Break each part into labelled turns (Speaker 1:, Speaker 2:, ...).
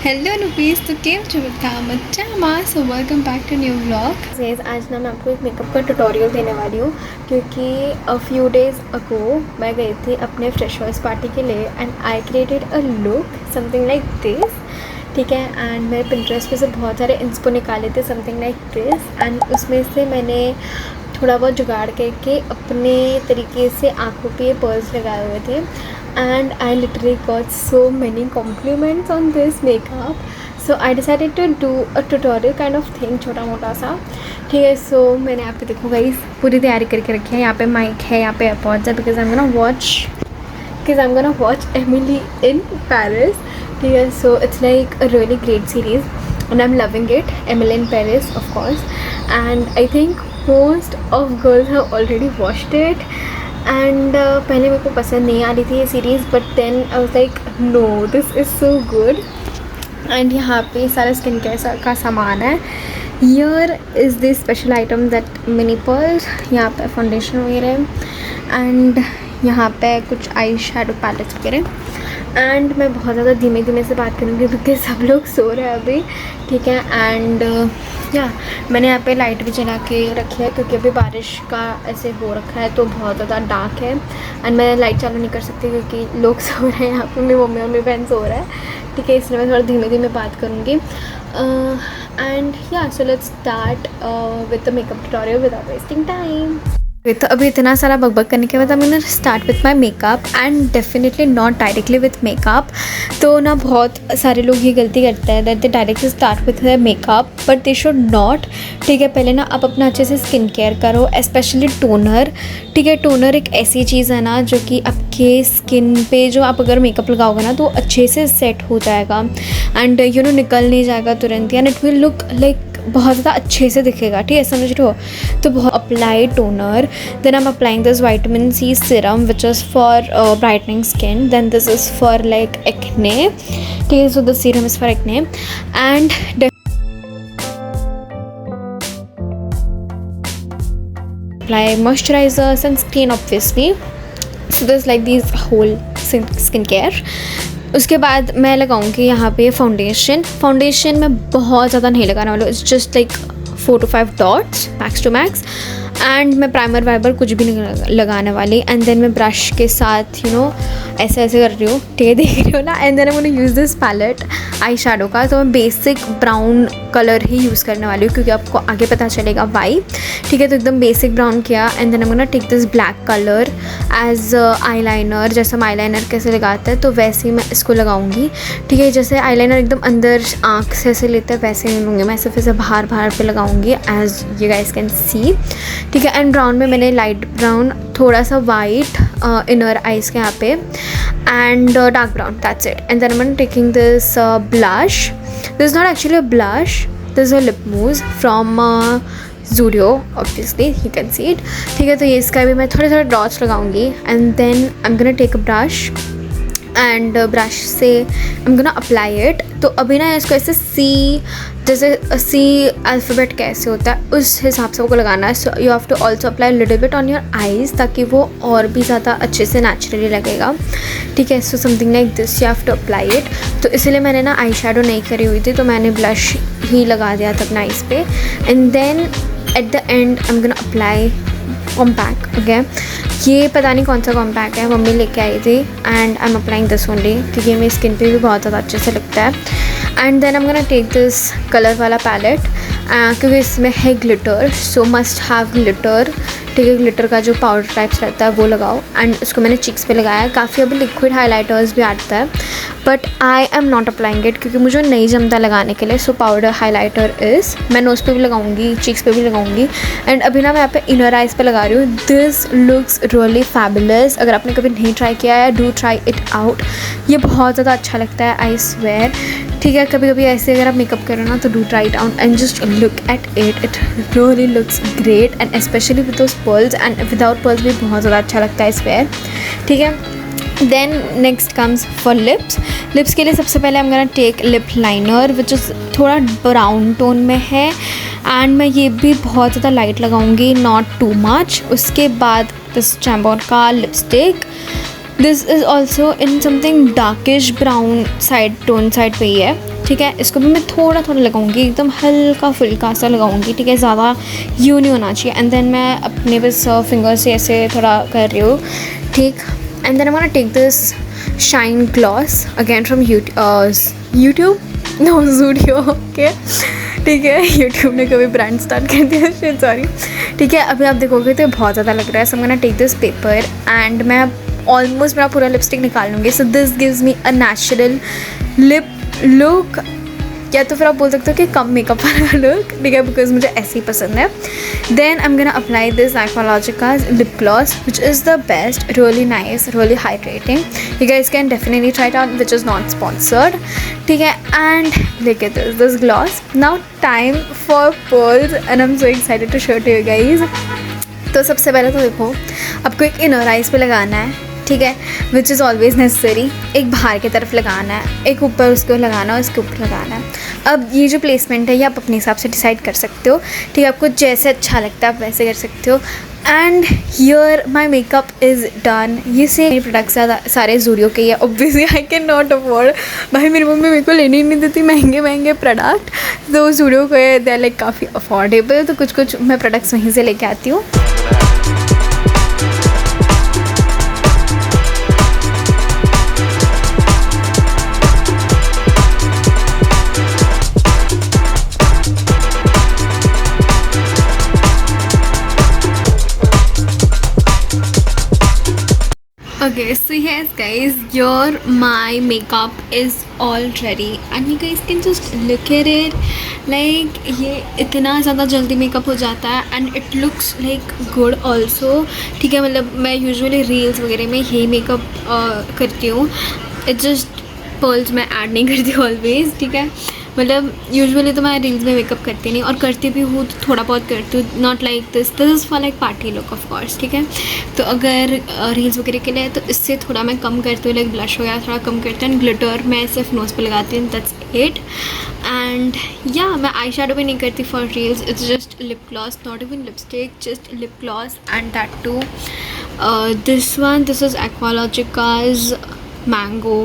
Speaker 1: Hello नुपीस, तो केम છો બધા મજામાં? So welcome back to new vlog.
Speaker 2: आज ना मैं आपको एक मेकअप का ट्यूटोरियल देने वाली हूँ क्योंकि अ फ्यू डेज़ अगो मैं गई थी अपने फ्रेशर्स पार्टी के लिए and I created a look something like this. ठीक है, एंड मैंने पिंटरेस्ट पे से बहुत सारे इंस्पो निकाले थे समथिंग लाइक दिस, एंड उसमें से मैंने थोड़ा बहुत जुगाड़ करके अपने तरीके से आँखों पे ये पर्ल्स लगाए हुए थे and I literally got so many compliments on this makeup. So I decided to do a tutorial kind of thing, छोटा मोटा सा। ठीक है, सो मैंने यहाँ पे देखो गाइस पूरी तैयारी करके रखी है। यहाँ पे माइक है, यहाँ पे एयरपॉड्स है because I am gonna watch Emily in Paris. ठीक है, so it's like a really great series and I am loving it, Emily in Paris of course, and I think most of girls have already watched it and पहले मेरे को पसंद नहीं आ रही थी ये series, but then I was like no this is so good. And यहाँ पे सारा स्किन केयर का सामान है। Here is this special item that mini pearls, यहाँ पे फाउंडेशन वगैरह एंड यहाँ पे कुछ आई शेडो पैलेट्स वगैरह। एंड मैं बहुत ज़्यादा धीमे धीमे से बात करूँगी क्योंकि सब लोग सो रहे हैं अभी। ठीक है, एंड या मैंने यहाँ पे लाइट भी जला के रखी है क्योंकि अभी बारिश का ऐसे हो रखा है तो बहुत ज़्यादा डार्क है एंड मैं लाइट चालू नहीं कर सकती क्योंकि लोग सो रहे हैं। यहाँ पे मेरी मम्मी और मेरी बहन सो रहा है। ठीक है, इसलिए मैं थोड़ा धीमे धीमे बात करूँगी। एंड या so let's start with the makeup tutorial without wasting time.
Speaker 1: तो अभी इतना सारा बकबक करने के बाद I'm gonna start with my makeup and definitely not directly with makeup. तो ना बहुत सारे लोग ये गलती करते हैं that they directly start with makeup, but they should not. ठीक है, पहले ना आप अपना अच्छे से स्किन केयर करो, स्पेशली टोनर। ठीक है, टोनर एक ऐसी चीज़ है ना जो कि आपके स्किन पे जो आप अगर मेकअप लगाओगे ना तो अच्छे से सेट हो जाएगा एंड यू नो निकल नहीं जाएगा तुरंत, and it will look like बहुत ज़्यादा अच्छे से दिखेगा। ठीक है, समझ रहे हो? तो बहुत apply toner, then I am applying this vitamin C serum which is for brightening skin, then this is for like acne. ठीक है, so the serum is for acne and apply moisturizer, sunscreen obviously. So there's like these whole skin care. उसके बाद मैं लगाऊंगी यहाँ पे foundation मैं बहुत ज़्यादा नहीं लगाने वाला हूँ, it's just like 4 to 5 dots max to max. And मैं प्राइमर वाइबर कुछ भी नहीं लगाने वाली एंड देन मैं ब्रश के साथ यू नो ऐसे ऐसे कर रही हूँ। ठीक है, देख रही हो ना? And then I gonna use this palette eye shadow का, तो मैं बेसिक ब्राउन कलर ही यूज़ करने वाली हूँ क्योंकि आपको आगे पता चलेगा वाई। ठीक है, तो एकदम बेसिक ब्राउन किया and then I gonna take this black colour as eye liner. जैसे हम आई लाइनर कैसे लगाते हैं तो वैसे ही मैं इसको लगाऊंगी। ठीक है, जैसे आई लाइनर एकदम अंदर आँख से ऐसे लेते हैं वैसे नहीं लूँगी मैं, सिर्फ ऐसे बाहर पे लगाऊंगी as you guys can see. ठीक है, एंड ब्राउन में मैंने लाइट ब्राउन, थोड़ा सा वाइट इनर आइज के यहाँ पे and dark brown, that's it. And then I am taking this blush, this is not actually a blush, this is a lip mousse from Zudio, obviously you can see it. ठीक है, तो ये इसका भी मैं थोड़े थोड़े डॉट्स लगाऊंगी and then I am gonna take a brush and brush से I am gonna apply it. तो अभी ना इसको ऐसे जैसे सी अल्फ़ाबेट कैसे होता है उस हिसाब से वो लगाना है। So you have to also apply little bit on your eyes ताकि वो और भी ज़्यादा अच्छे से नेचुरली लगेगा। ठीक है, so something like this you have to apply it. तो इसलिए मैंने ना आई शेडो नहीं करी हुई थी तो मैंने ब्लश ही लगा दिया था अपना आइज़ पे and then at the end I am gonna apply compact. Okay, ये पता नहीं कौन सा कॉम्पैक्ट है, मम्मी लेके आई थी and I am applying this only क्योंकि ये मेरी स्किन पे भी बहुत ज़्यादा अच्छे से लगता है। And then I am gonna take this colour वाला पैलेट क्योंकि इसमें है glitter, so must have glitter. ठीक है, ग्लिटर का जो पाउडर टाइप्स रहता है वो लगाओ एंड उसको मैंने चिक्स पे लगाया है। काफ़ी अभी लिक्विड हाइलाइटर्स भी आता है but I am not applying it क्योंकि मुझे नहीं जमता लगाने के लिए। सो पाउडर हाइलाइटर इज़ मैं नोज़ पे भी लगाऊंगी, चिक्स पे भी लगाऊंगी एंड अभी ना मैं यहाँ पे इनर आइज़ पे लगा रही हूँ। This looks really fabulous. अगर आपने कभी नहीं ट्राई किया है डू ट्राई इट आउट, ये बहुत ज़्यादा अच्छा लगता है, आई स्वेयर। ठीक है, कभी कभी ऐसे अगर आप मेकअप करो ना तो do try it out and just look at it, it really looks great and specially with those pearls and without pearls भी बहुत ज़्यादा अच्छा लगता है इस वेयर। ठीक है, then next comes for lips के लिए सबसे पहले I am gonna take lip liner which is थोड़ा ब्राउन टोन में है एंड मैं ये भी बहुत ज़्यादा लाइट लगाऊंगी, नॉट टू मच। उसके बाद दिस चैम्बोर का lipstick, this is also in something darkish brown side tone side पे ही है। ठीक है। इसको भी मैं थोड़ा थोड़ा लगाऊंगी, एकदम हल्का फुल्का सा लगाऊंगी, ठीक है, ज़्यादा यूँ नहीं होना चाहिए। एंड देन मैं अपने बस फिंगर से ऐसे थोड़ा कर रही हूँ, ठीक। And then I want to take this shine gloss again from YouTube, no Zudio, okay, ठीक है। यूट्यूब ने कभी ब्रांड स्टार्ट कर दिया, शिट सॉरी, ठीक है। अभी आप देखोगे तो बहुत ज़्यादा लग रहा है। So I am gonna take this paper and मैं ऑलमोस्ट मेरा पूरा लिपस्टिक निकाल लूँगी। So this gives me a natural lip look, या तो फिर आप बोल सकते हो कि कम मेकअप वाला लुक, ठीक है, बिकॉज मुझे ऐसे ही पसंद है। Then I am gonna apply this Aqualogica lip gloss which is the best, really nice, really hydrating. You guys can definitely try it out, which is not sponsored, ठीक है। And look at this gloss. Now time for pearls and I am so excited to show to you guys. तो सबसे पहले तो देखो, आपको एक inner eyes पे लगाना है, ठीक है, विच इज़ ऑलवेज नेसेसरी। एक बाहर की तरफ लगाना है, एक ऊपर उसको लगाना है, उसके ऊपर लगाना है। अब ये जो प्लेसमेंट है ये आप अपने हिसाब से डिसाइड कर सकते हो, ठीक है, आपको जैसे अच्छा लगता है आप वैसे कर सकते हो। And here my makeup is done. ये से मेरे प्रोडक्ट्स सारे ज़ूडियो के ही है, obviously I can not afford, भाई मेरी मम्मी मेरे को लेने ही नहीं देती महंगे महंगे प्रोडक्ट, तो ज़ूडियो के दे लाइक काफ़ी अफोर्डेबल, तो कुछ कुछ मैं प्रोडक्ट्स वहीं से लेके आती हूँ। Okay, so yes guys, your my makeup is all ready and you guys can just look at it, like ये इतना ज़्यादा जल्दी मेकअप हो जाता है and it looks like good also, ठीक है। मतलब मैं यूजुअली रील्स वगैरह में यही मेकअप करती हूँ, इट्स जस्ट पर्ल्स मैं ऐड नहीं करती ऑलवेज, ठीक है। मतलब यूजुअली तो मैं रील्स में मेकअप करती नहीं, और करती भी हूँ तो थोड़ा बहुत करती हूँ, not like this is for like party look of course, ठीक है। तो अगर रील्स वगैरह के लिए तो इससे थोड़ा मैं कम करती हूँ, लाइक ब्लश वगैरह थोड़ा कम करती हूँ, एंड ग्लिटर मैं सिर्फ नोज़ पे लगाती हूँ, दैट्स इट। एंड या मैं आई शेडो भी नहीं करती for reels, it's just lip gloss, not even lipstick, just lip gloss and that too this is Aqualogica's mango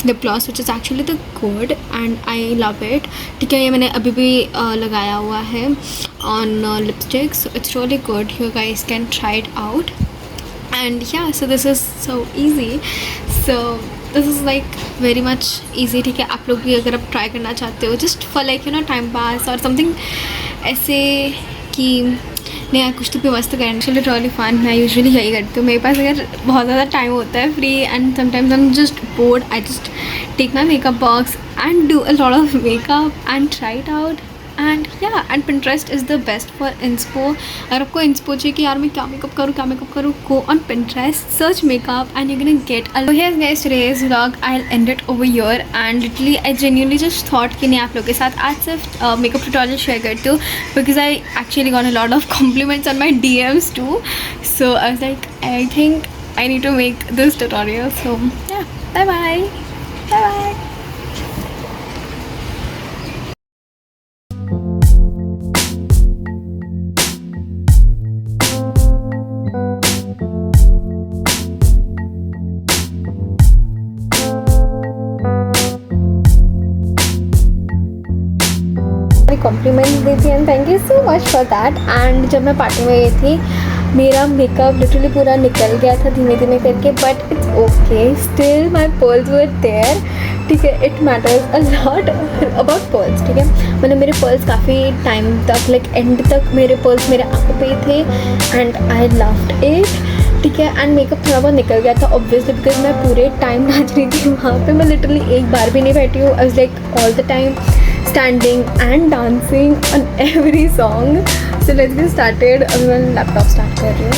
Speaker 1: lip gloss which is actually the good and I love it, ठीक है। ये मैंने अभी भी लगाया हुआ है on lipstick, so it's really good, you guys can try it out। and yeah, so this is so easy, so this is like very much easy, ठीक है। आप लोग भी अगर आप ट्राई करना चाहते हो just for like you know time pass or something ऐसे कि नहीं यार कुछ तो भी मस्त करना, चलो रियली फन, मैं यूजुअली यही करती हूँ। मेरे पास अगर बहुत ज़्यादा टाइम होता है free and sometimes I am just bored, I just take my makeup box and do a lot of makeup and try it out. And या and Pinterest is the best for inspo. अगर आपको इंस्पो चाहिए कि यार मैं क्या makeup करूँ, go on Pinterest, search makeup and you can get a. Here guys today's vlog I will and it over here and literally I genuinely just thought कि नहीं आप लोगों के साथ आज सिर्फ मेकअप ट्यूटोरियल शेयर करती हूँ, because I actually got a lot of compliments on my DMs too, so I was like I think I need to make this tutorial. So yeah, bye bye.
Speaker 2: Compliments देती हैं, thank you so much for that. And जब मैं party में गई थी मेरा makeup literally पूरा निकल गया था धीमे धीमे करके, but it's okay, still my pearls were there, ठीक है। It matters a lot about pearls, ठीक है। मतलब मेरे पर्ल्स काफ़ी टाइम तक लाइक एंड तक मेरे पर्ल्स मेरे आंखों पे ही थे एंड आई लव्ड इट, ठीक है। एंड मेकअप थोड़ा बहुत निकल गया था ऑब्वियसली, बिकॉज मैं पूरे टाइम नाच रही थी वहाँ पे, मैं लिटरली एक बार भी नहीं बैठी हूँ, आई was like all the time standing and dancing on every song। So let's get started। अभी मैं लैपटॉप स्टार्ट कर रही हूँ।